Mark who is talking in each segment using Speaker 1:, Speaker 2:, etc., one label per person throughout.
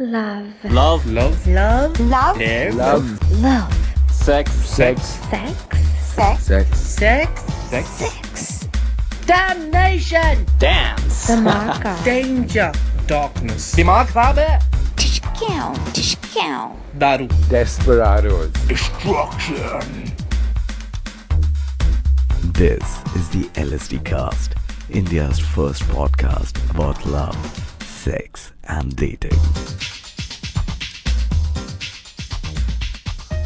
Speaker 1: Love.
Speaker 2: Love.
Speaker 3: Love.
Speaker 4: Love.
Speaker 1: Love.
Speaker 3: Care.
Speaker 4: Love.
Speaker 1: Love.
Speaker 3: Sex.
Speaker 4: Sex.
Speaker 1: Sex.
Speaker 4: Sex.
Speaker 1: Sex.
Speaker 3: Sex.
Speaker 1: Sex.
Speaker 4: Damnation.
Speaker 3: Dance.
Speaker 1: Dhamaka.
Speaker 4: Danger.
Speaker 3: Darkness. दिमाग खराब है.
Speaker 1: Tishkow. Tishkow.
Speaker 3: दारू.
Speaker 4: Desperados.
Speaker 3: Destruction.
Speaker 5: This is the LSDcast, India's first podcast about love, sex, and dating.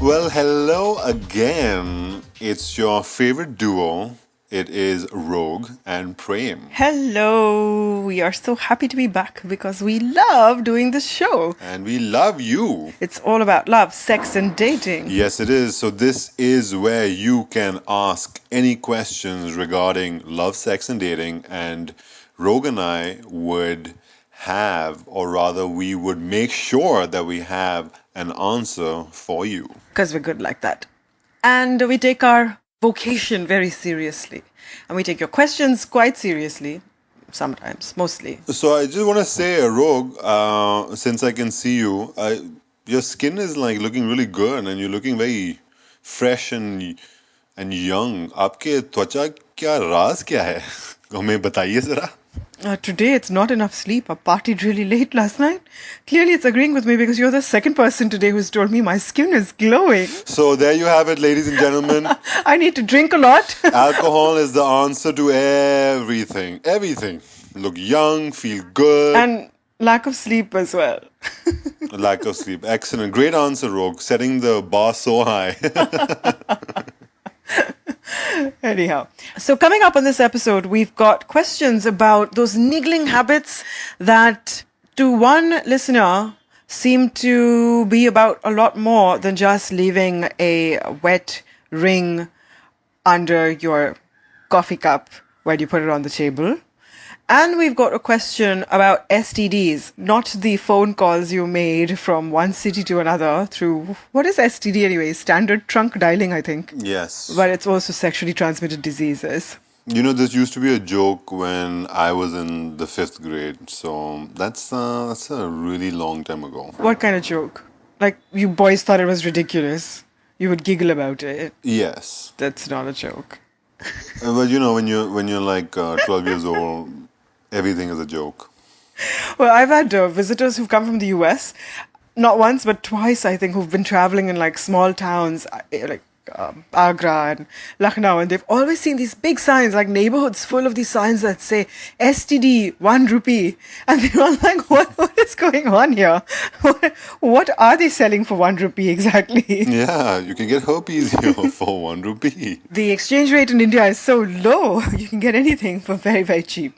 Speaker 6: Well, hello again. It's your favorite duo. It is Rogue and Prem.
Speaker 7: Hello, we are so happy to be back because we love doing this show.
Speaker 6: And we love you.
Speaker 7: It's all about love, sex, and dating.
Speaker 6: Yes, it is. So this is where you can ask any questions regarding love, sex, and dating. And Rogue and I would have, or rather we would make sure that we have an answer for you.
Speaker 7: Because we're good like that. And we take our vocation very seriously. And we take your questions quite seriously. Sometimes, mostly.
Speaker 6: So I just want to say, Rogue, since I can see you, your skin is like looking really good and you're looking very fresh and young. आपके त्वचा क्या राज क्या है? हमें बताइए जरा.
Speaker 7: Today it's not enough sleep. I partied really late last night. Clearly it's agreeing with me because you're the second person today who's told me my skin is glowing.
Speaker 6: So there you have it, ladies and gentlemen.
Speaker 7: I need to drink a lot.
Speaker 6: Alcohol is the answer to everything. Everything. Look young, feel good.
Speaker 7: And lack of sleep as well.
Speaker 6: Lack of sleep. Excellent. Great answer, Rogue. Setting the bar so high.
Speaker 7: Anyhow, so coming up on this episode, we've got questions about those niggling habits that to one listener seem to be about a lot more than just leaving a wet ring under your coffee cup when you put it on the table. And we've got a question about STDs, not the phone calls you made from one city to another through, what is STD anyway? Standard trunk dialing, I think.
Speaker 6: Yes.
Speaker 7: But it's also sexually transmitted diseases.
Speaker 6: You know, this used to be a joke when I was in the 5th grade. So that's a really long time ago.
Speaker 7: What kind of joke? Like, you boys thought it was ridiculous. You would giggle about it.
Speaker 6: Yes.
Speaker 7: That's not a joke.
Speaker 6: But you know, when you're like 12 years old, everything is a joke.
Speaker 7: Well, I've had visitors who've come from the US, not once, but twice, I think, who've been traveling in like small towns, like Agra and Lucknow, and they've always seen these big signs, like neighborhoods full of these signs that say STD, 1 rupee. And they're all like, what is going on here? What are they selling for 1 rupee exactly?
Speaker 6: Yeah, you can get herpes here for 1 rupee.
Speaker 7: The exchange rate in India is so low, you can get anything for very, very cheap,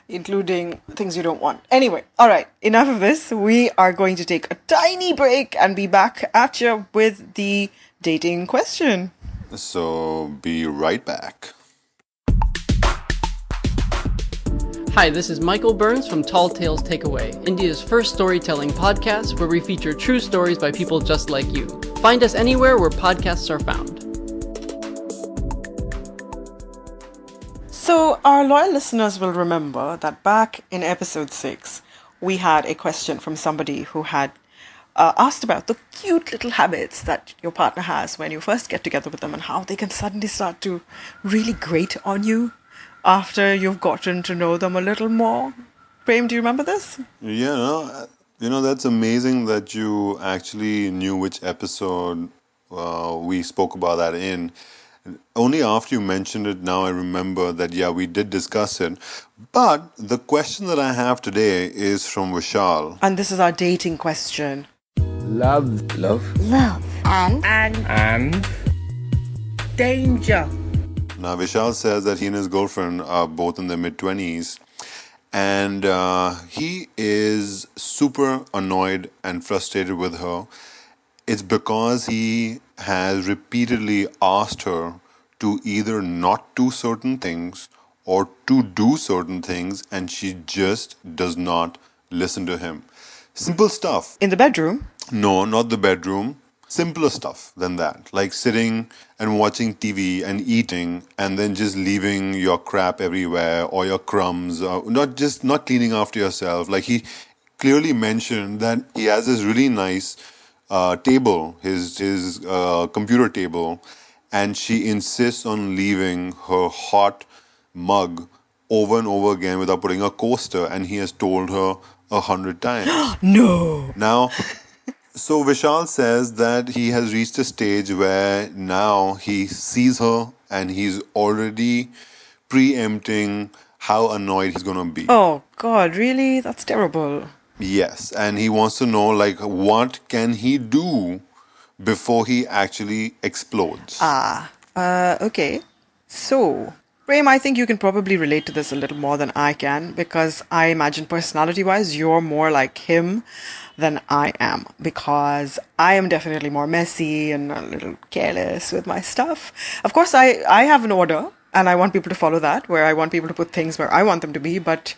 Speaker 7: including things you don't want. Anyway, all right, enough of this. We are going to take a tiny break and be back at you with the dating question.
Speaker 6: So be right back.
Speaker 2: Hi, this is Michael Burns from Tall Tales Takeaway, India's first storytelling podcast where we feature true stories by people just like you. Find us anywhere where podcasts are found.
Speaker 7: So our loyal listeners will remember that back in episode 6, we had a question from somebody who had asked about the cute little habits that your partner has when you first get together with them and how they can suddenly start to really grate on you after you've gotten to know them a little more. Prem, do you remember this?
Speaker 6: Yeah, that's amazing that you actually knew which episode we spoke about that in. Only after you mentioned it, now I remember that, yeah, we did discuss it. But the question that I have today is from Vishal.
Speaker 7: And this is our dating question.
Speaker 4: Love.
Speaker 1: Love.
Speaker 4: And danger.
Speaker 6: Now, Vishal says that he and his girlfriend are both in their mid-20s. And he is super annoyed and frustrated with her. It's because he has repeatedly asked her to either not do certain things or to do certain things, and she just does not listen to him. Simple stuff.
Speaker 7: In the bedroom?
Speaker 6: No, not the bedroom. Simpler stuff than that. Like sitting and watching TV and eating and then just leaving your crap everywhere or your crumbs. Not cleaning after yourself. Like clearly mentioned that he has this really nice table, his computer table, and she insists on leaving her hot mug over and over again without putting a coaster, and he has told her 100 times.
Speaker 7: No.
Speaker 6: Now, so Vishal says that he has reached a stage where now he sees her and he's already preempting how annoyed he's gonna be.
Speaker 7: Oh, God, really? That's terrible.
Speaker 6: Yes, and he wants to know like what can he do before he actually explodes.
Speaker 7: Okay. So, Prem, I think you can probably relate to this a little more than I can because I imagine personality-wise, you're more like him than I am because I am definitely more messy and a little careless with my stuff. Of course, I have an order and I want people to follow that, where I want people to put things where I want them to be, but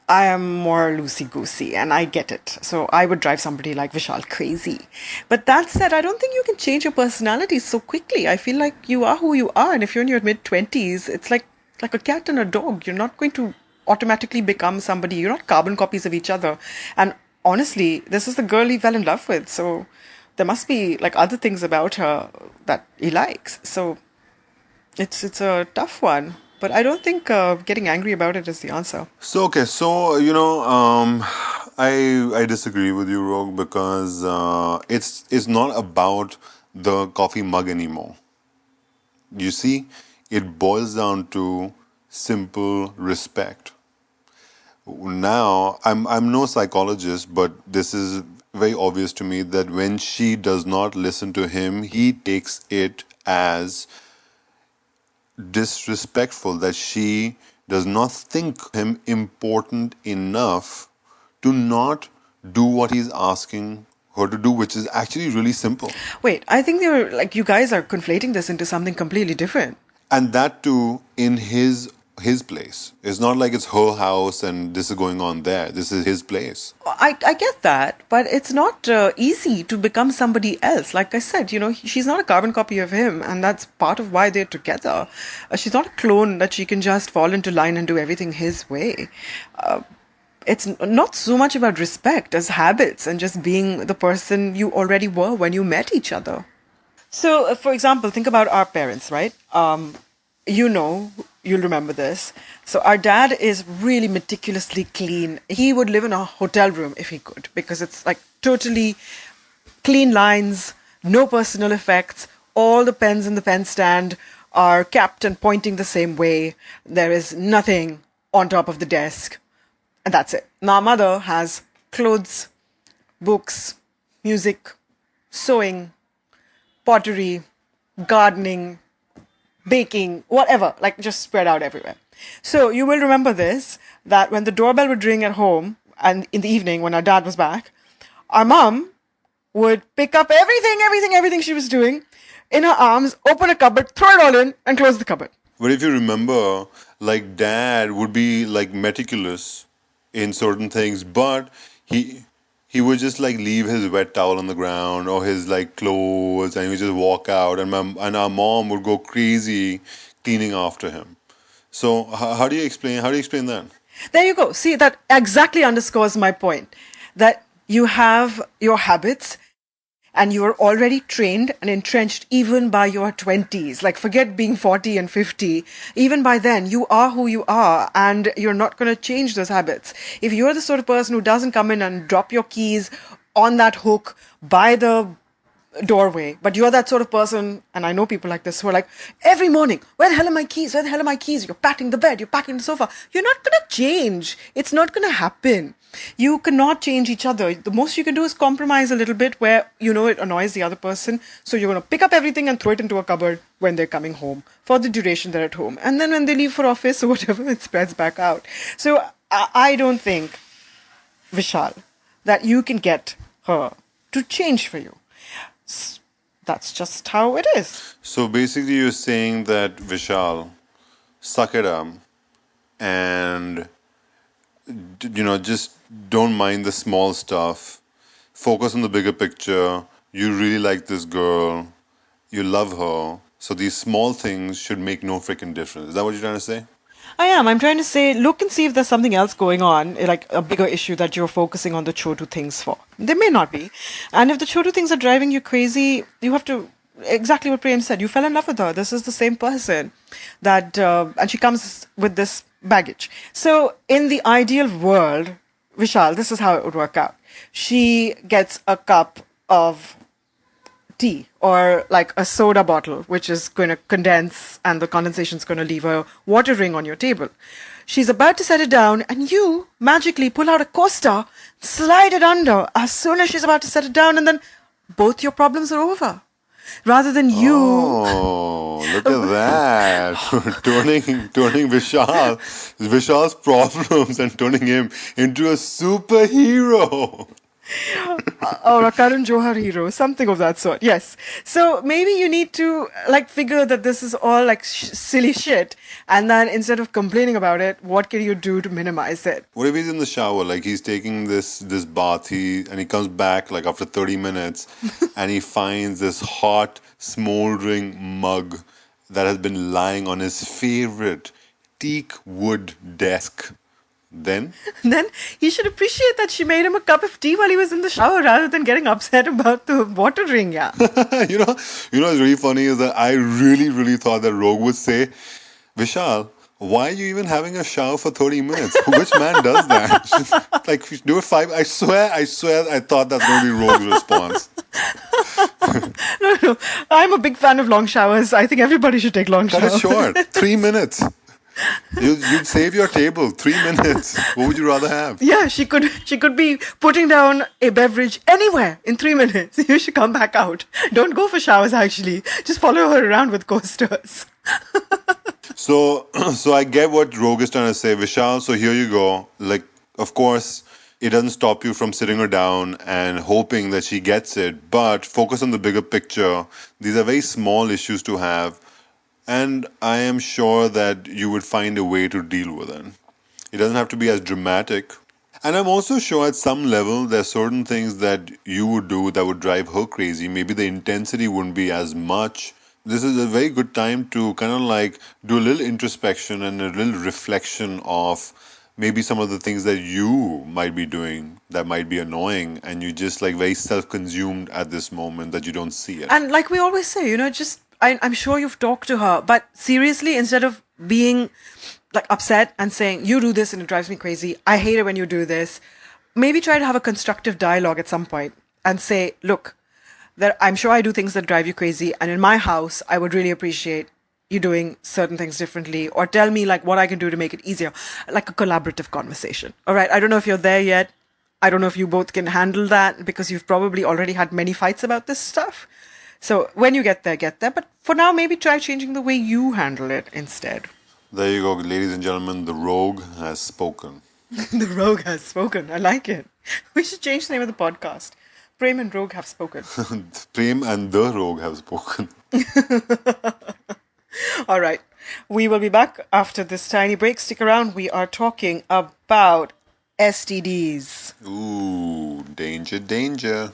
Speaker 7: I am more loosey-goosey and I get it. So I would drive somebody like Vishal crazy. But that said, I don't think you can change your personality so quickly. I feel like you are who you are. And if you're in your mid-20s, it's like a cat and a dog. You're not going to automatically become somebody. You're not carbon copies of each other. And honestly, this is the girl he fell in love with. So there must be like other things about her that he likes. So it's a tough one. But I don't think getting angry about it is the answer.
Speaker 6: So okay, so I disagree with you, Rogue, because it's not about the coffee mug anymore. You see, it boils down to simple respect. Now, I'm no psychologist, but this is very obvious to me that when she does not listen to him, he takes it as disrespectful, that she does not think him important enough to not do what he's asking her to do, which is actually really simple.
Speaker 7: Wait, I think they're like you guys are conflating this into something completely different.
Speaker 6: And that too in his place. It's not like it's her house and this is going on there. This is his place.
Speaker 7: I get that, but it's not easy to become somebody else. Like I said, she's not a carbon copy of him, and that's part of why they're together. She's not a clone that she can just fall into line and do everything his way. It's not so much about respect as habits and just being the person you already were when you met each other. So, for example, think about our parents, right? You'll remember this. So our dad is really meticulously clean. He would live in a hotel room if he could, because it's like totally clean lines, no personal effects. All the pens in the pen stand are capped and pointing the same way. There is nothing on top of the desk. And that's it. Now, mother has clothes, books, music, sewing, pottery, gardening, baking, whatever, like just spread out everywhere. So you will remember this, that when the doorbell would ring at home and in the evening when our dad was back, our mom would pick up everything she was doing in her arms, open a cupboard, throw it all in and close the cupboard.
Speaker 6: But if you remember, like dad would be like meticulous in certain things, but he would just like leave his wet towel on the ground or his like clothes, and he would just walk out, and our mom would go crazy cleaning after him. So how do you explain that?
Speaker 7: There you go. See, that exactly underscores my point, that you have your habits and you are already trained and entrenched even by your 20s. Like, forget being 40 and 50. Even by then, you are who you are and you're not going to change those habits. If you're the sort of person who doesn't come in and drop your keys on that hook by the doorway, but you're that sort of person, and I know people like this who are like, every morning, where the hell are my keys? Where the hell are my keys? You're patting the bed, you're packing the sofa. You're not going to change. It's not going to happen. You cannot change each other. The most you can do is compromise a little bit where it annoys the other person. So you're going to pick up everything and throw it into a cupboard when they're coming home for the duration they're at home. And then when they leave for office or whatever, it spreads back out. So I don't think, Vishal, that you can get her to change for you. That's just how it is.
Speaker 6: So basically you're saying that Vishal, suck it up and just don't mind the small stuff. Focus on the bigger picture. You really like this girl. You love her. So these small things should make no freaking difference. Is that what you're trying to say?
Speaker 7: I am. I'm trying to say, look and see if there's something else going on, like a bigger issue that you're focusing on the chotu things for. There may not be. And if the chotu things are driving you crazy, you have to, exactly what Priyan said, you fell in love with her. This is the same person that, and she comes with this baggage. So in the ideal world, Vishal, this is how it would work out. She gets a cup of tea or like a soda bottle, which is going to condense and the condensation is going to leave a water ring on your table. She's about to set it down and you magically pull out a coaster, slide it under as soon as she's about to set it down, and then both your problems are over. Rather than you...
Speaker 6: Oh, look at that. turning Vishal's problems and turning him into a superhero.
Speaker 7: Or a Karan Johar hero, something of that sort. Yes. So maybe you need to like figure that this is all like silly shit, and then instead of complaining about it, what can you do to minimize it?
Speaker 6: What if he's in the shower, like he's taking this bath, and he comes back like after 30 minutes, and he finds this hot, smoldering mug that has been lying on his favorite teak wood desk. Then
Speaker 7: he should appreciate that she made him a cup of tea while he was in the shower rather than getting upset about the water ring. Yeah.
Speaker 6: you know what's really funny is that I really thought that Rogue would say, Vishal, why are you even having a shower for 30 minutes? Which man does that? Like, do it 5. I swear, I thought that's going to be Rogue's response.
Speaker 7: No. I'm a big fan of long showers. I think everybody should take long showers.
Speaker 6: Cut it short. 3 minutes. You'd save your table. 3 minutes. What would you rather have?
Speaker 7: Yeah, she could be putting down a beverage anywhere in 3 minutes. You should come back out. Don't go for showers, actually. Just follow her around with coasters.
Speaker 6: So I get what Rogue is trying to say, Vishal. So here you go. Like, of course, it doesn't stop you from sitting her down and hoping that she gets it. But focus on the bigger picture. These are very small issues to have. And I am sure that you would find a way to deal with it. It doesn't have to be as dramatic. And I'm also sure at some level there are certain things that you would do that would drive her crazy. Maybe the intensity wouldn't be as much. This is a very good time to kind of like do a little introspection and a little reflection of maybe some of the things that you might be doing that might be annoying, and you just like very self-consumed at this moment that you don't see it.
Speaker 7: And like we always say, I'm sure you've talked to her, but seriously, instead of being like upset and saying, you do this and it drives me crazy, I hate it when you do this, maybe try to have a constructive dialogue at some point and say, look, I'm sure I do things that drive you crazy, and in my house, I would really appreciate you doing certain things differently, or tell me like what I can do to make it easier, like a collaborative conversation. All right, I don't know if you're there yet. I don't know if you both can handle that because you've probably already had many fights about this stuff. So when you get there. But for now, maybe try changing the way you handle it instead.
Speaker 6: There you go, ladies and gentlemen. The Rogue has spoken.
Speaker 7: The Rogue has spoken. I like it. We should change the name of the podcast. Prem and Rogue have spoken.
Speaker 6: Prem and the Rogue have spoken.
Speaker 7: All right. We will be back after this tiny break. Stick around. We are talking about STDs.
Speaker 6: Ooh, danger.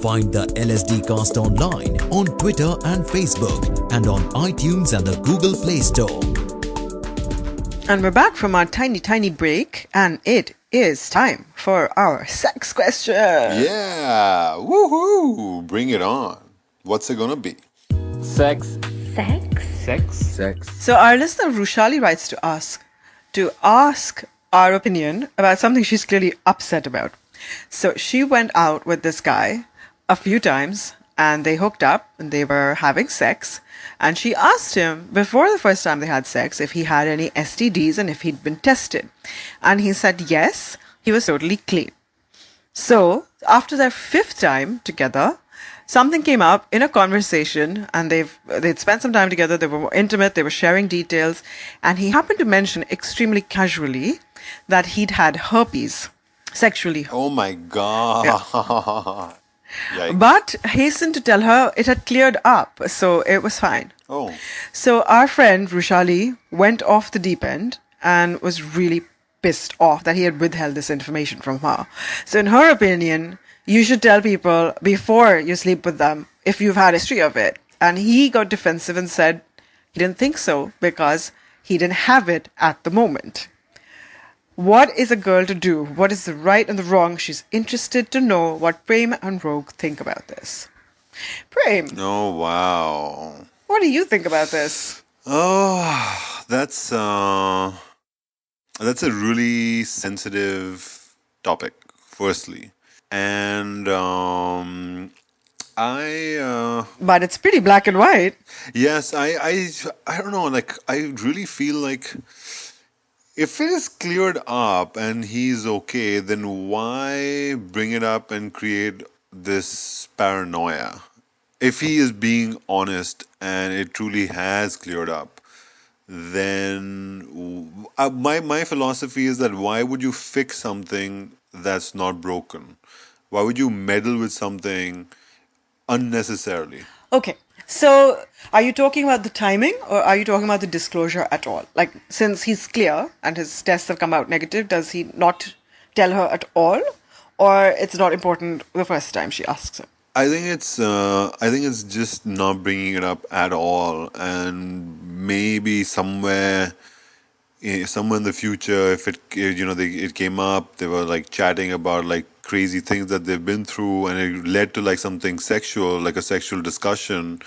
Speaker 8: Find the LSDcast online on Twitter and Facebook, and on iTunes and the Google Play Store.
Speaker 7: And we're back from our tiny break, and it is time for our sex question.
Speaker 6: Yeah, woohoo! Bring it on. What's it gonna be?
Speaker 3: Sex.
Speaker 7: So our listener Rushali writes to ask our opinion about something she's clearly upset about. So she went out with this guy a few times, and they hooked up and they were having sex, and she asked him before the first time they had sex if he had any STDs and if he'd been tested, and he said yes, he was totally clean. So after their 5th time together, something came up in a conversation, and they'd spent some time together, they were more intimate, they were sharing details, and he happened to mention extremely casually that he'd had herpes sexually.
Speaker 6: Oh my god.
Speaker 7: Yeah.
Speaker 6: Yikes.
Speaker 7: But hastened to tell her it had cleared up, so it was fine.
Speaker 6: Oh.
Speaker 7: So our friend Rushali went off the deep end and was really pissed off that he had withheld this information from her. So in her opinion, you should tell people before you sleep with them if you've had a history of it. And he got defensive and said, He didn't think so because he didn't have it at the moment. What is a girl to do? What is the right and the wrong? She's interested to know what Prem and Rogue think about this. Prem,
Speaker 6: Oh, wow.
Speaker 7: what do you think about this?
Speaker 6: Oh, that's a really sensitive topic, firstly. And
Speaker 7: But it's pretty black and white.
Speaker 6: yes, I don't know, like, I really feel like if it is cleared up and he's okay, then why bring it up and create this paranoia? If he is being honest and it truly has cleared up, then my philosophy is that why would you fix something that's not broken? Why would you meddle with something unnecessarily?
Speaker 7: Okay, so are you talking about the timing or are you talking about the disclosure at all? Like, since he's clear and his tests have come out negative, does he not tell her at all? Or it's not important the first time she asks him?
Speaker 6: I think it's just not bringing it up at all, and maybe somewhere in the future, if it came up, they were like chatting about like crazy things that they've been through, and it led to like something sexual, like a sexual discussion.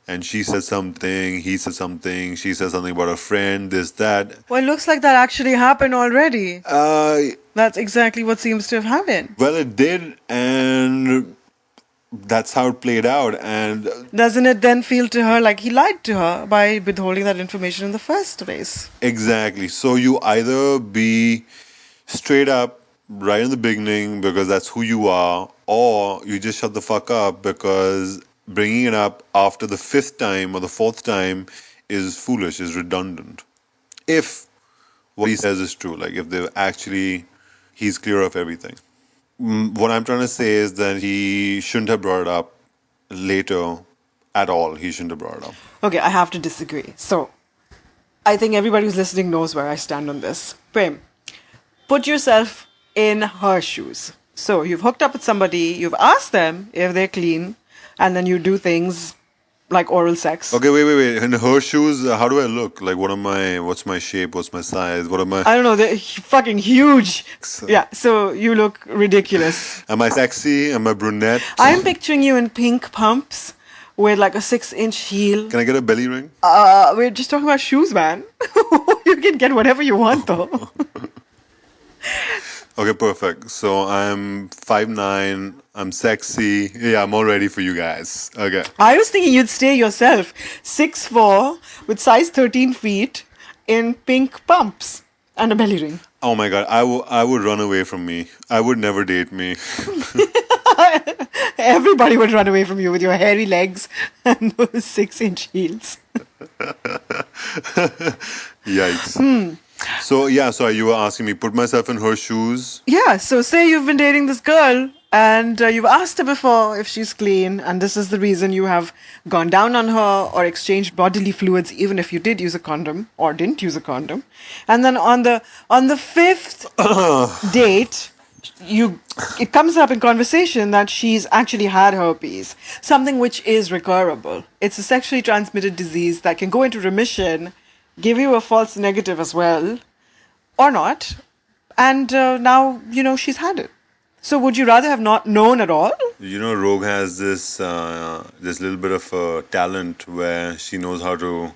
Speaker 6: And she said something, he said something, she said something about a friend, this, that.
Speaker 7: Well, it looks like that actually happened already.
Speaker 6: Uh,
Speaker 7: That's exactly what seems to have happened.
Speaker 6: well, it did, and that's how it played out. And
Speaker 7: Doesn't it then feel to her like he lied to her by withholding that information in the first place?
Speaker 6: exactly. So you either be straight up right in the beginning because that's who you are, or you just shut the fuck up because bringing it up after the fifth time or the fourth time is foolish, is redundant. If what he says is true, like if he's clear of everything. What I'm trying to say is that he shouldn't have brought it up later at all. He shouldn't have brought it up.
Speaker 7: Okay, I have to disagree. So, I think everybody who's listening knows where I stand on this. Prem, put yourself in her shoes. So, you've hooked up with somebody, you've asked them if they're clean, and then you do things like oral sex.
Speaker 6: Okay, wait. In her shoes, how do I look? Like, what's my shape? What's my size? What am I?
Speaker 7: I don't know, they're fucking huge. Yeah, so you look ridiculous.
Speaker 6: Am I sexy? Am I brunette?
Speaker 7: I'm picturing you in pink pumps with like a 6-inch heel.
Speaker 6: Can I get a belly ring?
Speaker 7: We're just talking about shoes, man. You can get whatever you want, though.
Speaker 6: Okay, perfect. So I'm 5'9", I'm sexy. Yeah, I'm all ready for you guys. Okay.
Speaker 7: I was thinking you'd stay yourself, 6'4", with size 13 feet, in pink pumps and a belly ring.
Speaker 6: Oh my god, I would run away from me. I would never date me.
Speaker 7: Everybody would run away from you with your hairy legs and those 6-inch heels.
Speaker 6: Yikes. So you were asking me, put myself in her shoes.
Speaker 7: Yeah, so say you've been dating this girl and you've asked her before if she's clean, and this is the reason you have gone down on her or exchanged bodily fluids, even if you did use a condom or didn't use a condom. And then on the fifth date, it comes up in conversation that she's actually had herpes, something which is recurable. It's a sexually transmitted disease that can go into remission, give you a false negative as well, or not. And now, she's had it. So would you rather have not known at all?
Speaker 6: Rogue has this little bit of a talent where she knows how to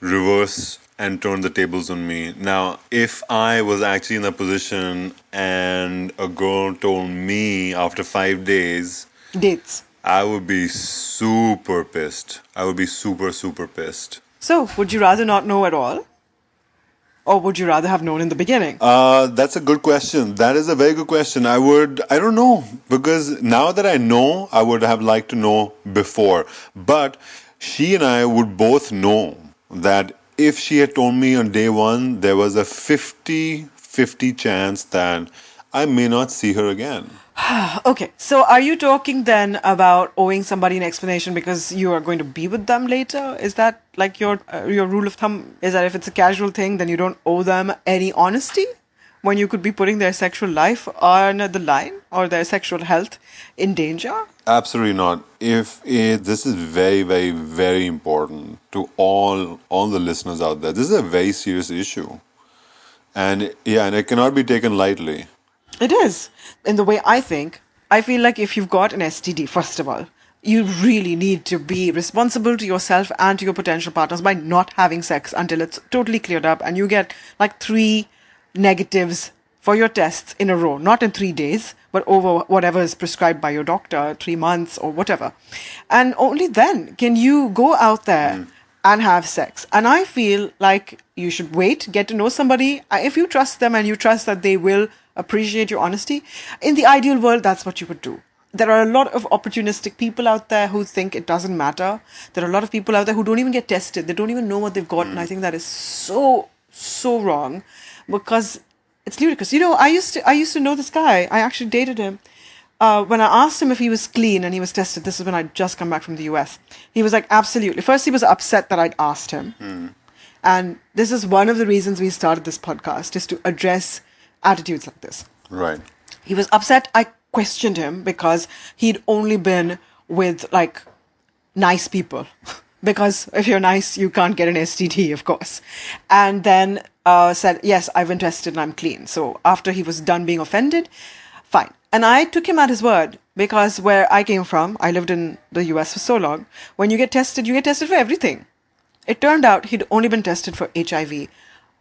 Speaker 6: reverse and turn the tables on me. Now, if I was actually in that position and a girl told me after 5 days...
Speaker 7: Dates.
Speaker 6: I would be super pissed. I would be super, super pissed.
Speaker 7: So, would you rather not know at all? Or would you rather have known in the beginning?
Speaker 6: That's a good question. That is a very good question. I don't know. Because now that I know, I would have liked to know before. But she and I would both know that if she had told me on day one, there was a 50-50 chance that I may not see her again.
Speaker 7: Okay, so are you talking then about owing somebody an explanation because you are going to be with them later? Is that like your rule of thumb? Is that if it's a casual thing, then you don't owe them any honesty? when you could be putting their sexual life on the line or their sexual health in danger?
Speaker 6: Absolutely not. This is very, very, very important to all the listeners out there. This is a very serious issue, and it cannot be taken lightly.
Speaker 7: It is. In the way I think, I feel like if you've got an STD, first of all, you really need to be responsible to yourself and to your potential partners by not having sex until it's totally cleared up and you get like 3 negatives for your tests in a row, not in 3 days, but over whatever is prescribed by your doctor, 3 months or whatever. And only then can you go out there and have sex. And I feel like you should wait, get to know somebody. If you trust them and you trust that they will appreciate your honesty, in the ideal world, that's what you would do. There are a lot of opportunistic people out there who think it doesn't matter. There are a lot of people out there who don't even get tested. They don't even know what they've got. And I think that is so wrong, because it's ludicrous. You know, I used to know this guy. I actually dated him. When I asked him if he was clean and he was tested, this is when I'd just come back from the US. He was like, absolutely. First, he was upset that I'd asked him. And this is one of the reasons we started this podcast, is to address attitudes like this.
Speaker 6: Right.
Speaker 7: He was upset. I questioned him because he'd only been with like nice people. Because if you're nice, you can't get an STD, of course. And then said, yes, I've been tested and I'm clean. So after he was done being offended, fine. And I took him at his word, because where I came from, I lived in the US for so long, when you get tested for everything. It turned out he'd only been tested for HIV.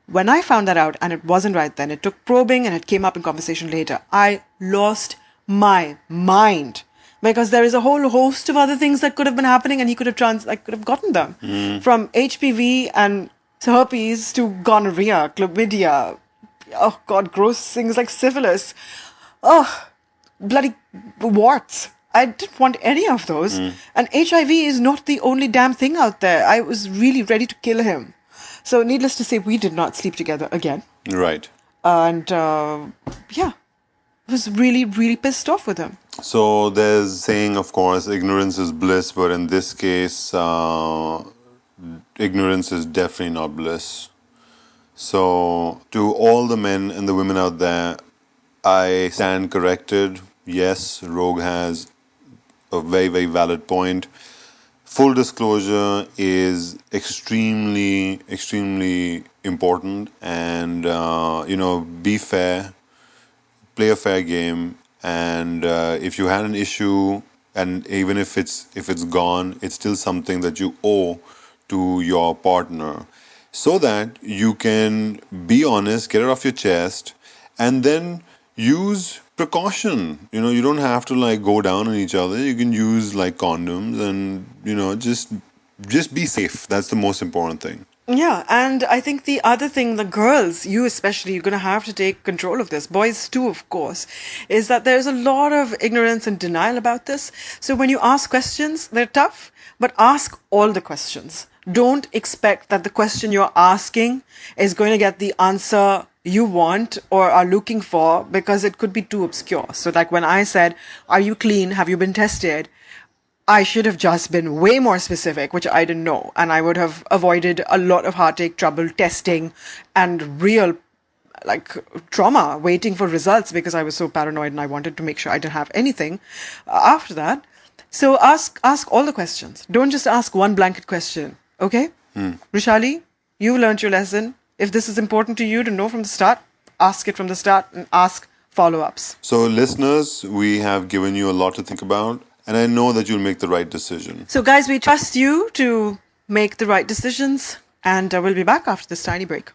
Speaker 7: When I found that out, and it wasn't right then, it took probing and it came up in conversation later, I lost my mind. Because there is a whole host of other things that could have been happening and he could have gotten them. From HPV and herpes to gonorrhea, chlamydia, oh God, gross things like syphilis. Oh, bloody warts. I didn't want any of those. And HIV is not the only damn thing out there. I was really ready to kill him. So needless to say, we did not sleep together again.
Speaker 6: Right.
Speaker 7: And was really, really pissed off with him.
Speaker 6: So there's saying, of course, ignorance is bliss, but in this case, ignorance is definitely not bliss. So to all the men and the women out there, I stand corrected. Yes, Rogue has a very, very valid point. Full disclosure is extremely, extremely important, and be fair, play a fair game, and if you had an issue, and even if it's gone, it's still something that you owe to your partner, so that you can be honest, get it off your chest, and then use precaution. You don't have to like go down on each other. You can use like condoms, and just be safe. That's the most important thing.
Speaker 7: Yeah, and I think the other thing, the girls, you especially, you're going to have to take control of this. Boys too, of course, is that there's a lot of ignorance and denial about this. So when you ask questions, they're tough, but ask all the questions. Don't expect that the question you're asking is going to get the answer you want or are looking for, because it could be too obscure. So like when I said, are you clean? Have you been tested? I should have just been way more specific, which I didn't know. And I would have avoided a lot of heartache, trouble, testing, and real like trauma waiting for results, because I was so paranoid and I wanted to make sure I didn't have anything after that. So ask all the questions. Don't just ask one blanket question. Okay? Rishali, you learned your lesson. If this is important to you to know from the start, ask it from the start and ask follow-ups.
Speaker 6: So listeners, we have given you a lot to think about, and I know that you'll make the right decision.
Speaker 7: So guys, we trust you to make the right decisions, and we'll be back after this tiny break.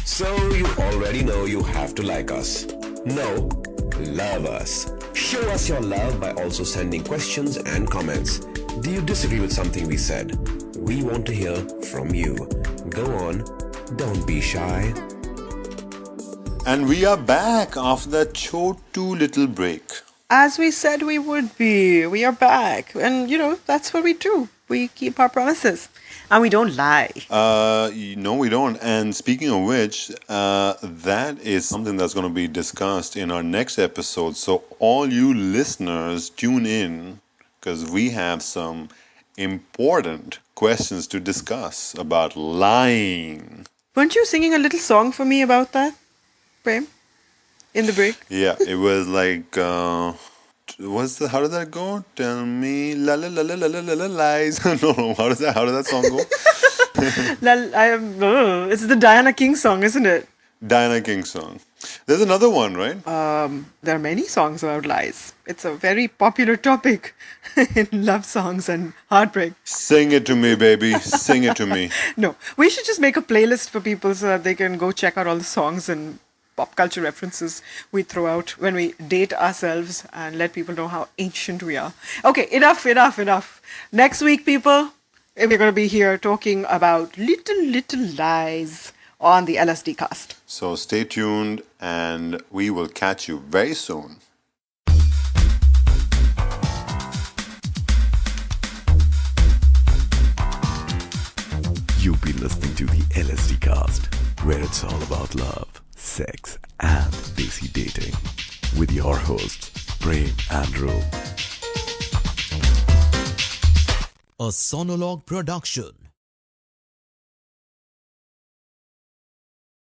Speaker 9: So you already know you have to like us. No, love us. Show us your love by also sending questions and comments. Do you disagree with something we said? We want to hear from you. Go on, don't be shy.
Speaker 6: And we are back after that too little break.
Speaker 7: As we said we would be, we are back. And, that's what we do. We keep our promises. And we don't lie.
Speaker 6: No, we don't. And speaking of which, that is something that's going to be discussed in our next episode. So all you listeners, tune in, because we have some important questions to discuss about lying.
Speaker 7: Weren't you singing a little song for me about that? Prem? In the break?
Speaker 6: Yeah, it was like, how did that go? Tell me, la la la la la la la la lies. No, how does that song go?
Speaker 7: It's the Diana King song, isn't it?
Speaker 6: Diana King song. There's another one, right?
Speaker 7: There are many songs about lies. It's a very popular topic in love songs and heartbreak.
Speaker 6: Sing it to me, baby. Sing it to me.
Speaker 7: No, we should just make a playlist for people so that they can go check out all the songs and pop culture references we throw out when we date ourselves and let people know how ancient we are. Okay, enough. Next week, people, we're going to be here talking about little lies on the LSD cast.
Speaker 6: So stay tuned and we will catch you very soon.
Speaker 5: You've been listening to the LSD cast, where it's all about love, sex, and desi dating. With your hosts, Prem and Ro.
Speaker 8: A Sonologue production.